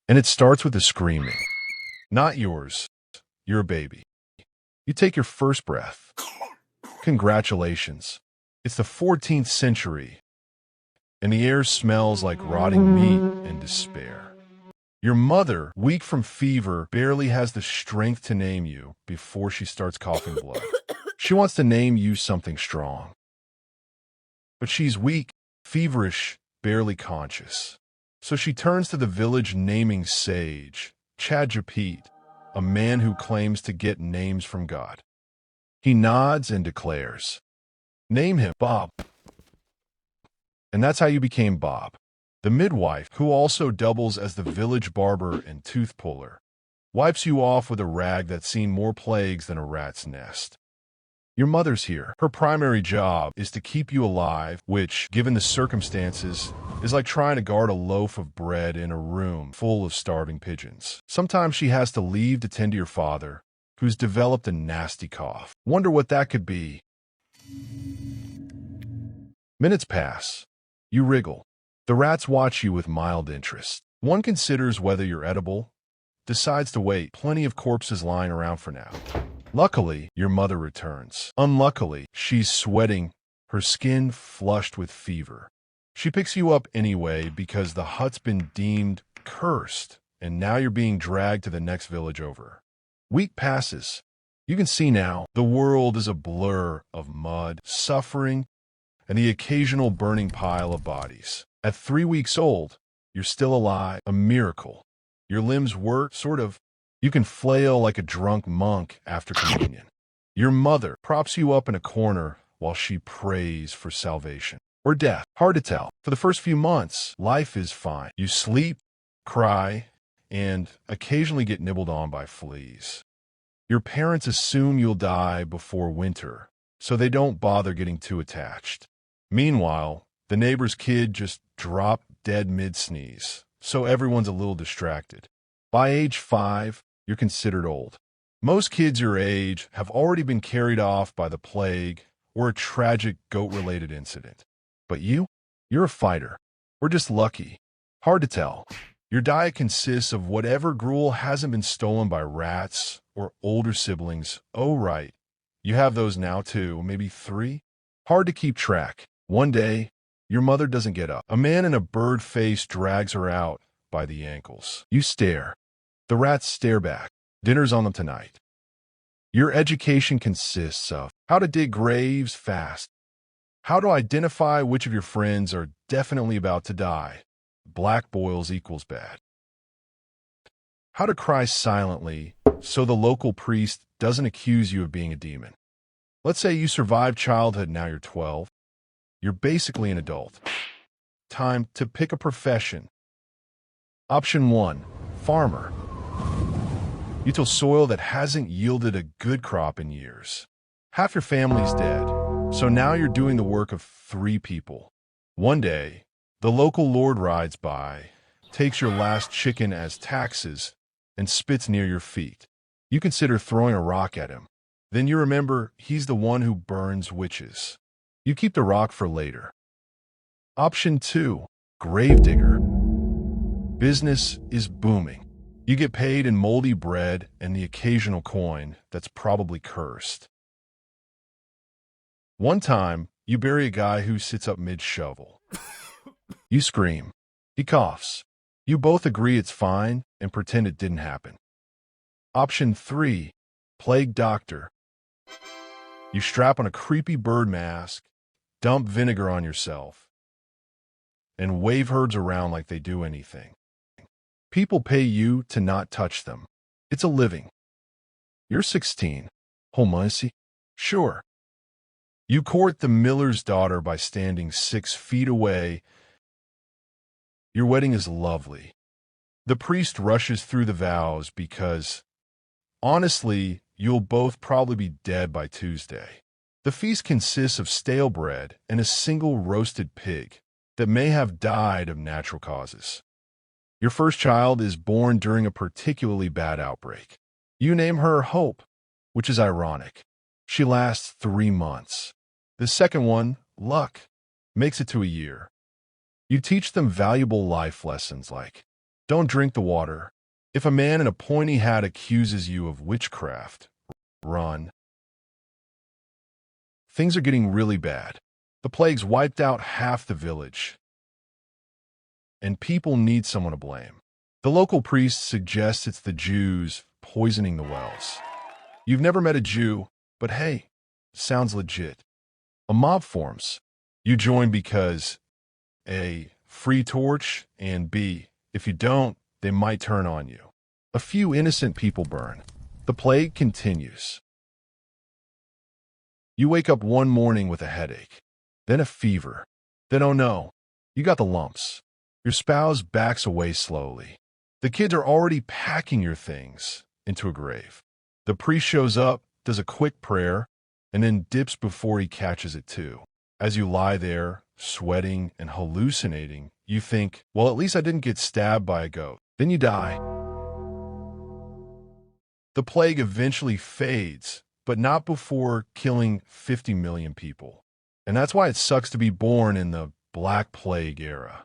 And it starts with the screaming. Not yours. You're a baby. You take your first breath. Congratulations. It's the 14th century, and the air smells like rotting meat and despair. Your mother, weak from fever, barely has the strength to name you before she starts coughing blood. She wants to name you something strong. But she's weak, feverish, barely conscious. So she turns to the village naming sage, Chadjapet, a man who claims to get names from God. He nods and declares, "Name him Bob." And that's how you became Bob. The midwife, who also doubles as the village barber and tooth puller, wipes you off with a rag that's seen more plagues than a rat's nest. Your mother's here. Her primary job is to keep you alive, which, given the circumstances, is like trying to guard a loaf of bread in a room full of starving pigeons. Sometimes she has to leave to tend to your father, who's developed a nasty cough. Wonder what that could be. Minutes pass. You wriggle. The rats watch you with mild interest. One considers whether you're edible, decides to wait. Plenty of corpses lying around for now. Luckily, your mother returns. Unluckily, she's sweating, her skin flushed with fever. She picks you up anyway because the hut's been deemed cursed, and now you're being dragged to the next village over. Week passes. You can see now the world is a blur of mud, suffering, and the occasional burning pile of bodies. At 3 weeks old, you're still alive, a miracle. Your limbs work, sort of. You can flail like a drunk monk after communion. Your mother props you up in a corner while she prays for salvation. Or death. Hard to tell. For the first few months, life is fine. You sleep, cry, and occasionally get nibbled on by fleas. Your parents assume you'll die before winter, so they don't bother getting too attached. Meanwhile, the neighbor's kid just dropped dead mid-sneeze, so everyone's a little distracted. By age 5, you're considered old. Most kids your age have already been carried off by the plague or a tragic goat-related incident. But you're a fighter. Or just lucky. Hard to tell. Your diet consists of whatever gruel hasn't been stolen by rats or older siblings. Oh, right. You have those now, too. Maybe 3? Hard to keep track. One day, your mother doesn't get up. A man in a bird face drags her out by the ankles. You stare. The rats stare back. Dinner's on them tonight. Your education consists of how to dig graves fast, how to identify which of your friends are definitely about to die. Black boils equals bad. How to cry silently so the local priest doesn't accuse you of being a demon. Let's say you survived childhood, now you're 12. You're basically an adult. Time to pick a profession. Option 1, farmer. You till soil that hasn't yielded a good crop in years. Half your family's dead, so now you're doing the work of 3 people. One day, the local lord rides by, takes your last chicken as taxes, and spits near your feet. You consider throwing a rock at him. Then you remember he's the one who burns witches. You keep the rock for later. Option 2, gravedigger. Business is booming. You get paid in moldy bread and the occasional coin that's probably cursed. One time, you bury a guy who sits up mid-shovel. You scream. He coughs. You both agree it's fine and pretend it didn't happen. Option 3, plague doctor. You strap on a creepy bird mask, dump vinegar on yourself, and wave herbs around like they do anything. People pay you to not touch them. It's a living. You're 16. Homelessy? Sure. You court the miller's daughter by standing 6 feet away. Your wedding is lovely. The priest rushes through the vows because, honestly, you'll both probably be dead by Tuesday. The feast consists of stale bread and a single roasted pig that may have died of natural causes. Your first child is born during a particularly bad outbreak. You name her Hope, which is ironic. She lasts 3 months. The second one, Luck, makes it to a year. You teach them valuable life lessons like Don't drink the water. If a man in a pointy hat accuses you of witchcraft, run. Things are getting really bad. The plague's wiped out half the village, and people need someone to blame. The local priest suggests it's the Jews poisoning the wells. You've never met a Jew, but hey, sounds legit. A mob forms. You join because A, free torch, and B, if you don't, they might turn on you. A few innocent people burn. The plague continues. You wake up one morning with a headache, then a fever, then oh no, you got the lumps. Your spouse backs away slowly. The kids are already packing your things into a grave. The priest shows up, does a quick prayer, and then dips before he catches it too. As you lie there, sweating and hallucinating, you think, well, at least I didn't get stabbed by a goat. Then you die. The plague eventually fades, but not before killing 50 million people. And that's why it sucks to be born in the Black Plague era.